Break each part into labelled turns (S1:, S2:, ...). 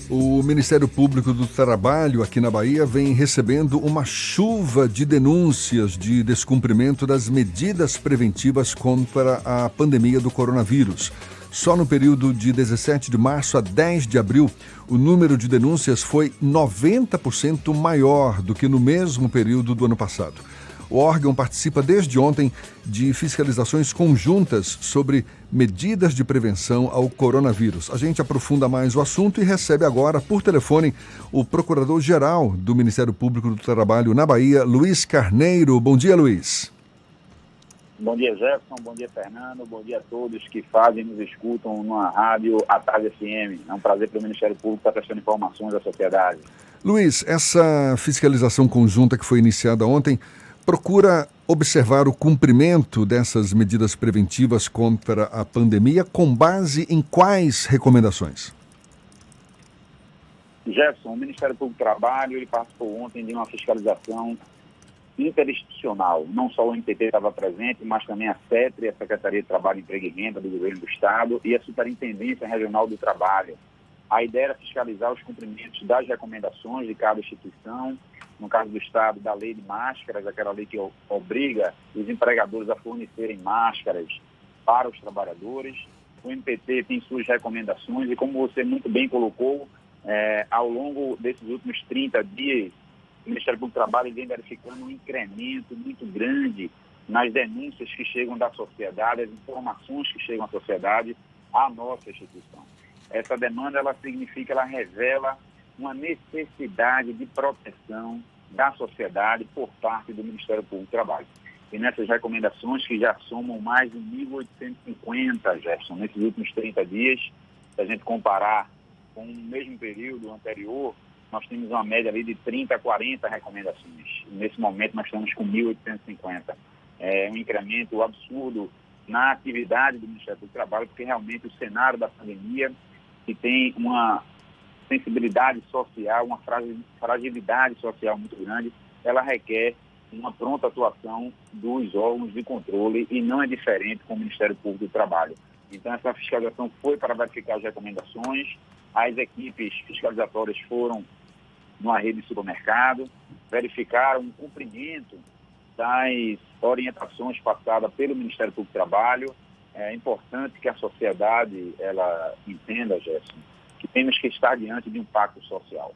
S1: O Ministério Público do Trabalho aqui na Bahia vem recebendo uma chuva de denúncias de descumprimento das medidas preventivas contra a pandemia do coronavírus. Só no período de 17 de março a 10 de abril, o número de denúncias foi 90% maior do que no mesmo período do ano passado. O órgão participa desde ontem de fiscalizações conjuntas sobre medidas de prevenção ao coronavírus. A gente aprofunda mais o assunto e recebe agora, por telefone, o Procurador-Geral do Ministério Público do Trabalho na Bahia, Luiz Carneiro. Bom dia, Luiz.
S2: Bom dia, Jefferson. Bom dia, Fernando. Bom dia a todos que fazem e nos escutam na rádio à tarde FM. É um prazer para o Ministério Público estar prestando informações à sociedade.
S1: Luiz, essa fiscalização conjunta que foi iniciada ontem procura observar o cumprimento dessas medidas preventivas contra a pandemia com base em quais recomendações?
S2: Jefferson, o Ministério Público do Trabalho ele participou ontem de uma fiscalização interinstitucional. Não só o MPT estava presente, mas também a CETRE, a Secretaria de Trabalho, Emprego e Renda do Governo do Estado e a Superintendência Regional do Trabalho. A ideia era fiscalizar os cumprimentos das recomendações de cada instituição. No caso do Estado, da lei de máscaras, aquela lei que obriga os empregadores a fornecerem máscaras para os trabalhadores. O MPT tem suas recomendações e, como você muito bem colocou, ao longo desses últimos 30 dias, o Ministério Público do Trabalho vem verificando um incremento muito grande nas denúncias que chegam da sociedade, as informações que chegam à sociedade, à nossa instituição. Essa demanda, ela revela uma necessidade de proteção da sociedade por parte do Ministério Público do Trabalho. E nessas recomendações, que já somam mais de 1.850, Jefferson, nesses últimos 30 dias, se a gente comparar com o mesmo período anterior, nós temos uma média ali de 30 a 40 recomendações. Nesse momento, nós estamos com 1.850. É um incremento absurdo na atividade do Ministério Público do Trabalho, porque realmente o cenário da pandemia, que tem uma sensibilidade social, uma fragilidade social muito grande, ela requer uma pronta atuação dos órgãos de controle e não é diferente com o Ministério Público do Trabalho. Então, essa fiscalização foi para verificar as recomendações, as equipes fiscalizatórias foram numa rede de supermercado, verificaram o cumprimento das orientações passadas pelo Ministério Público do Trabalho. É importante que a sociedade ela entenda, Gerson, que temos que estar diante de um pacto social.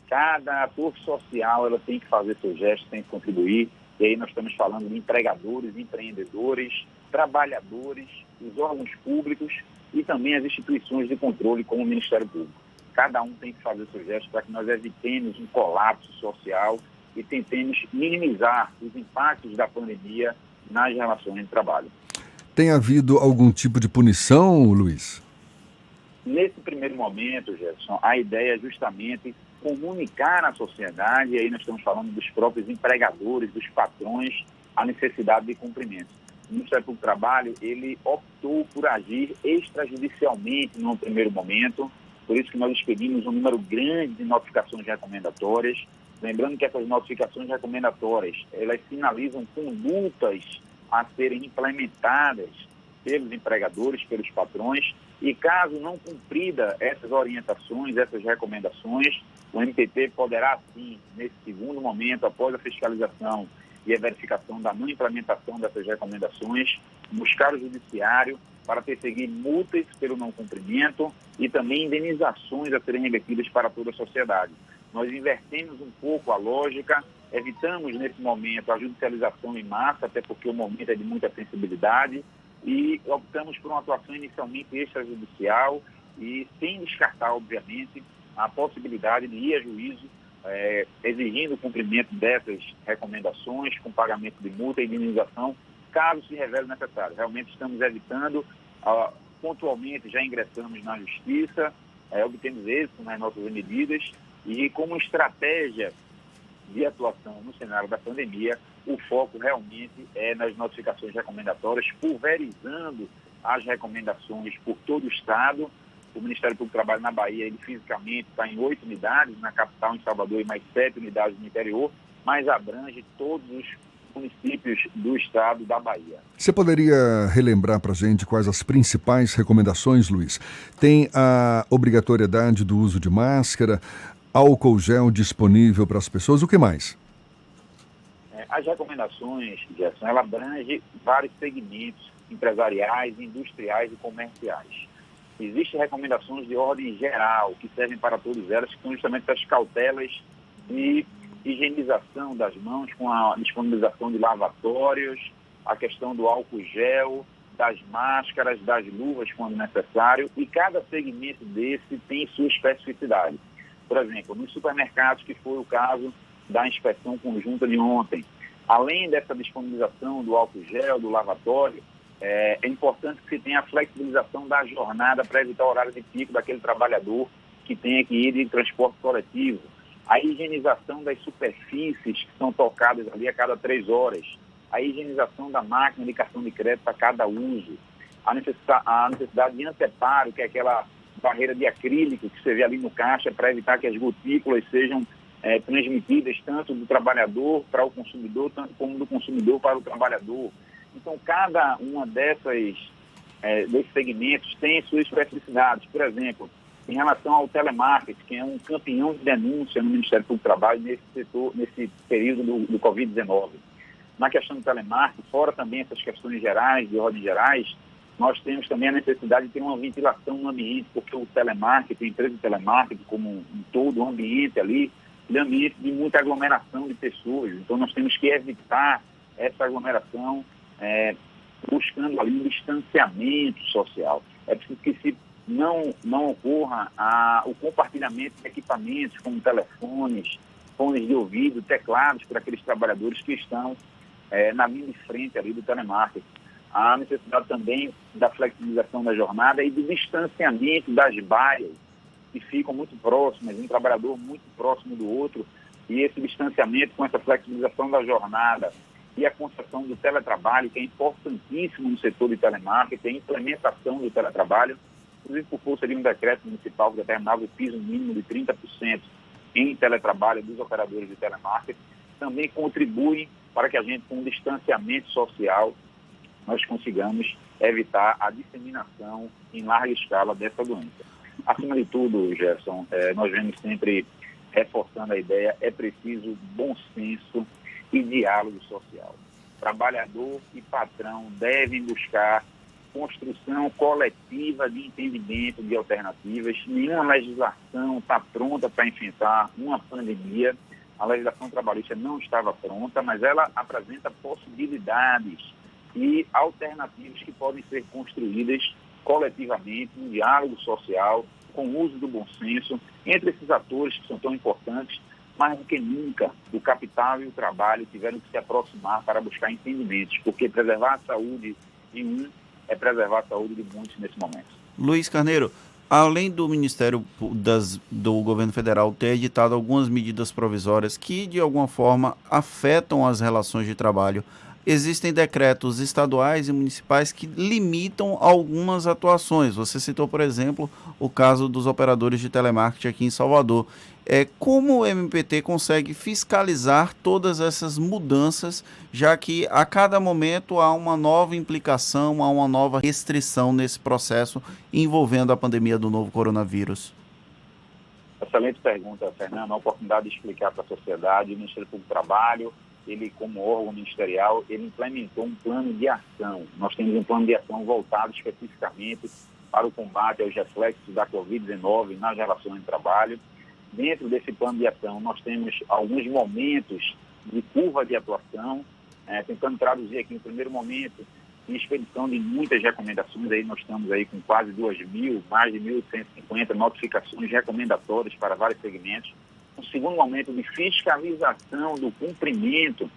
S2: Cada ator social ela tem que fazer seu gesto, tem que contribuir. E aí nós estamos falando de empregadores, empreendedores, trabalhadores, os órgãos públicos e também as instituições de controle, como o Ministério Público. Cada um tem que fazer seu gesto para que nós evitemos um colapso social e tentemos minimizar os impactos da pandemia nas relações de trabalho.
S1: Tem havido algum tipo de punição, Luiz?
S2: Nesse primeiro momento, Jefferson, a ideia é justamente comunicar à sociedade, e aí nós estamos falando dos próprios empregadores, dos patrões, a necessidade de cumprimento. O Ministério Público do Trabalho, ele optou por agir extrajudicialmente no primeiro momento, por isso que nós expedimos um número grande de notificações recomendatórias. Lembrando que essas notificações recomendatórias, elas sinalizam condutas a serem implementadas pelos empregadores, pelos patrões, e caso não cumprida essas orientações, essas recomendações, o MPT poderá, sim, nesse segundo momento, após a fiscalização e a verificação da não implementação dessas recomendações, buscar o judiciário para perseguir multas pelo não cumprimento e também indenizações a serem revertidas para toda a sociedade. Nós invertemos um pouco a lógica, evitamos nesse momento a judicialização em massa, até porque o momento é de muita sensibilidade, e optamos por uma atuação inicialmente extrajudicial e sem descartar, obviamente, a possibilidade de ir a juízo exigindo o cumprimento dessas recomendações com pagamento de multa e indenização, caso se revele necessário. Realmente estamos evitando, pontualmente já ingressamos na justiça, obtemos êxito nas nossas medidas e como estratégia de atuação no cenário da pandemia, o foco realmente é nas notificações recomendatórias, pulverizando as recomendações por todo o Estado. O Ministério Público do Trabalho na Bahia, ele fisicamente está em 8 unidades, na capital, em Salvador, e mais 7 unidades no interior, mas abrange todos os municípios do estado da Bahia.
S1: Você poderia relembrar para a gente quais as principais recomendações, Luiz? Tem a obrigatoriedade do uso de máscara, álcool gel disponível para as pessoas, o que mais?
S2: As recomendações, Gerson, ela abrange vários segmentos empresariais, industriais e comerciais. Existem recomendações de ordem geral, que servem para todas elas, que são justamente as cautelas de higienização das mãos, com a disponibilização de lavatórios, a questão do álcool gel, das máscaras, das luvas, quando necessário, e cada segmento desse tem sua especificidade. Por exemplo, nos supermercados, que foi o caso da inspeção conjunta de ontem, além dessa disponibilização do álcool gel, do lavatório, é importante que se tenha a flexibilização da jornada para evitar o horário de pico daquele trabalhador que tenha que ir de transporte coletivo. A higienização das superfícies que são tocadas ali a cada 3 horas. A higienização da máquina de cartão de crédito a cada uso. A necessidade de anteparo, que é aquela barreira de acrílico que você vê ali no caixa para evitar que as gotículas sejam transmitidas tanto do trabalhador para o consumidor, tanto como do consumidor para o trabalhador. Então, cada uma desses segmentos tem suas especificidades. Por exemplo, em relação ao telemarketing, que é um campeão de denúncia no Ministério Público do Trabalho nesse período do Covid-19. Na questão do telemarketing, fora também essas questões gerais, de ordem gerais, nós temos também a necessidade de ter uma ventilação no ambiente, porque o telemarketing, a empresa de telemarketing, como um todo, o ambiente ali, é um ambiente de muita aglomeração de pessoas. Então, nós temos que evitar essa aglomeração, buscando ali um distanciamento social. É preciso que não ocorra o compartilhamento de equipamentos, como telefones, fones de ouvido, teclados, para aqueles trabalhadores que estão na linha de frente ali do telemarketing. Há necessidade também da flexibilização da jornada e do distanciamento das baias, que ficam muito próximas, um trabalhador muito próximo do outro, e esse distanciamento com essa flexibilização da jornada e a concessão do teletrabalho, que é importantíssimo no setor de telemarketing, a implementação do teletrabalho, inclusive por força de um decreto municipal que determinava o piso mínimo de 30% em teletrabalho dos operadores de telemarketing, também contribuem para que a gente, com um distanciamento social, nós consigamos evitar a disseminação em larga escala dessa doença. Acima de tudo, Gerson, nós vemos sempre reforçando a ideia, é preciso bom senso e diálogo social. Trabalhador e patrão devem buscar construção coletiva de entendimento de alternativas. Nenhuma legislação está pronta para enfrentar uma pandemia. A legislação trabalhista não estava pronta, mas ela apresenta possibilidades e alternativas que podem ser construídas coletivamente, um diálogo social, com o uso do bom senso, entre esses atores que são tão importantes. Mais do que nunca, o capital e o trabalho tiveram que se aproximar para buscar entendimentos, porque preservar a saúde de um é preservar a saúde de muitos nesse momento.
S3: Luiz Carneiro, além do Ministério do Governo Federal ter editado algumas medidas provisórias que, de alguma forma, afetam as relações de trabalho, existem decretos estaduais e municipais que limitam algumas atuações. Você citou, por exemplo, o caso dos operadores de telemarketing aqui em Salvador. Como o MPT consegue fiscalizar todas essas mudanças, já que a cada momento há uma nova implicação, há uma nova restrição nesse processo envolvendo a pandemia do novo coronavírus?
S2: Excelente pergunta, Fernando. A oportunidade de explicar para a sociedade. O Ministério Público do Trabalho, ele, como órgão ministerial, ele implementou um plano de ação. Nós temos um plano de ação voltado especificamente para o combate aos reflexos da Covid-19 nas relações de trabalho. Dentro desse plano de ação, nós temos alguns momentos de curva de atuação, tentando traduzir aqui no primeiro momento, em expedição de muitas recomendações. Aí nós estamos aí com quase 2.000, mais de 1.150 notificações recomendatórias para vários segmentos. Um segundo momento de fiscalização do cumprimento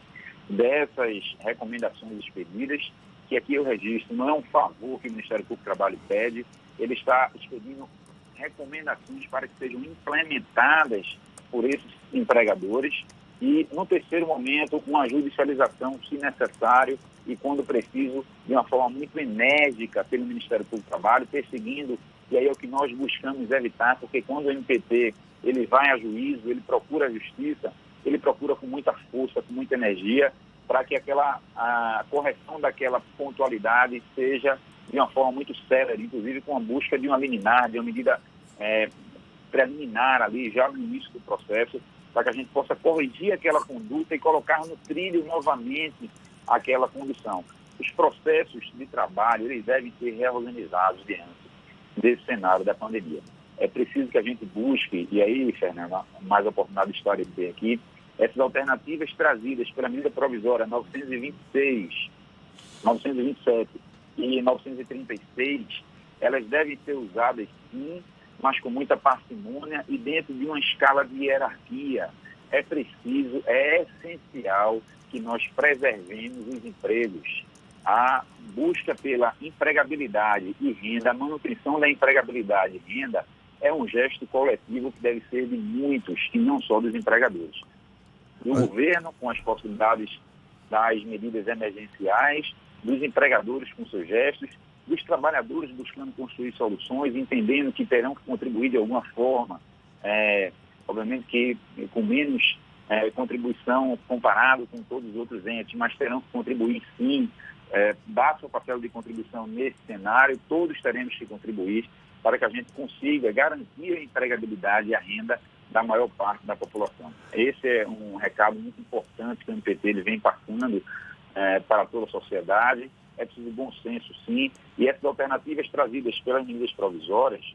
S2: dessas recomendações expedidas, que aqui eu registro, não é um favor que o Ministério Público do Trabalho pede, ele está expedindo recomendações para que sejam implementadas por esses empregadores e, no terceiro momento, uma judicialização, se necessário, e quando preciso, de uma forma muito enérgica pelo Ministério Público do Trabalho, perseguindo, e aí é o que nós buscamos evitar, porque quando o MPT ele vai a juízo, ele procura a justiça, ele procura com muita força, com muita energia, para que a correção daquela pontualidade seja de uma forma muito séria, inclusive com a busca de uma liminar, de uma medida preliminar ali, já no início do processo, para que a gente possa corrigir aquela conduta e colocar no trilho novamente aquela condução. Os processos de trabalho, eles devem ser reorganizados diante desse cenário da pandemia. É preciso que a gente busque, e aí, Fernando, mais oportunidade de história de ter aqui, essas alternativas trazidas pela medida provisória 926, 927 e 936, elas devem ser usadas sim, mas com muita parcimônia e dentro de uma escala de hierarquia. É preciso, é essencial que nós preservemos os empregos. A busca pela empregabilidade e renda, a manutenção da empregabilidade e renda é um gesto coletivo que deve ser de muitos e não só dos empregadores. Do governo, com as possibilidades das medidas emergenciais, dos empregadores com seus gestos, dos trabalhadores buscando construir soluções, entendendo que terão que contribuir de alguma forma, obviamente que com menos contribuição comparado com todos os outros entes, mas terão que contribuir sim, dar seu papel de contribuição nesse cenário, todos teremos que contribuir para que a gente consiga garantir a empregabilidade e a renda da maior parte da população. Esse é um recado muito importante que o MPT ele vem passando para toda a sociedade. É preciso bom senso, sim, e essas alternativas trazidas pelas medidas provisórias,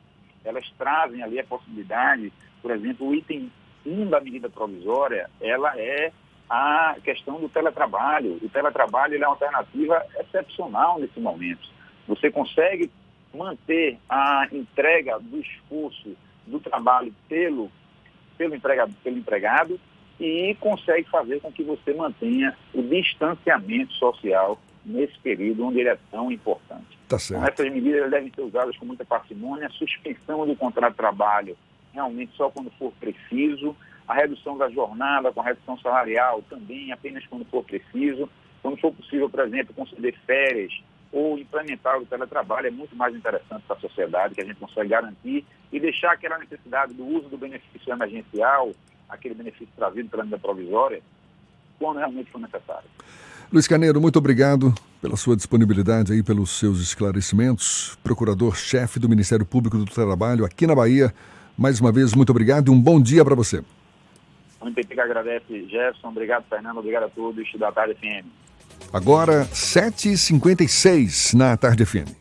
S2: elas trazem ali a possibilidade, por exemplo, o item 1 da medida provisória, ela é a questão do teletrabalho. O teletrabalho ele é uma alternativa excepcional nesse momento. Você consegue manter a entrega do esforço do trabalho pelo empregado e consegue fazer com que você mantenha o distanciamento social nesse período onde ele é tão importante.
S1: Tá certo.
S2: Então, essas medidas devem ser usadas com muita parcimônia, a suspensão do contrato de trabalho realmente só quando for preciso, a redução da jornada com a redução salarial também apenas quando for preciso, quando for possível, por exemplo, conceder férias ou implementar o teletrabalho é muito mais interessante para a sociedade, que a gente consegue garantir e deixar aquela necessidade do uso do benefício emergencial, aquele benefício trazido pela medida provisória, quando realmente for necessário.
S1: Luiz Carneiro, muito obrigado pela sua disponibilidade aí, pelos seus esclarecimentos. Procurador-chefe do Ministério Público do Trabalho aqui na Bahia. Mais uma vez, muito obrigado e um bom dia para você.
S2: O MPT que agradece, Jefferson. Obrigado, Fernando. Obrigado a todos da Tarde FM.
S1: Agora, 7h56 na Tarde FM.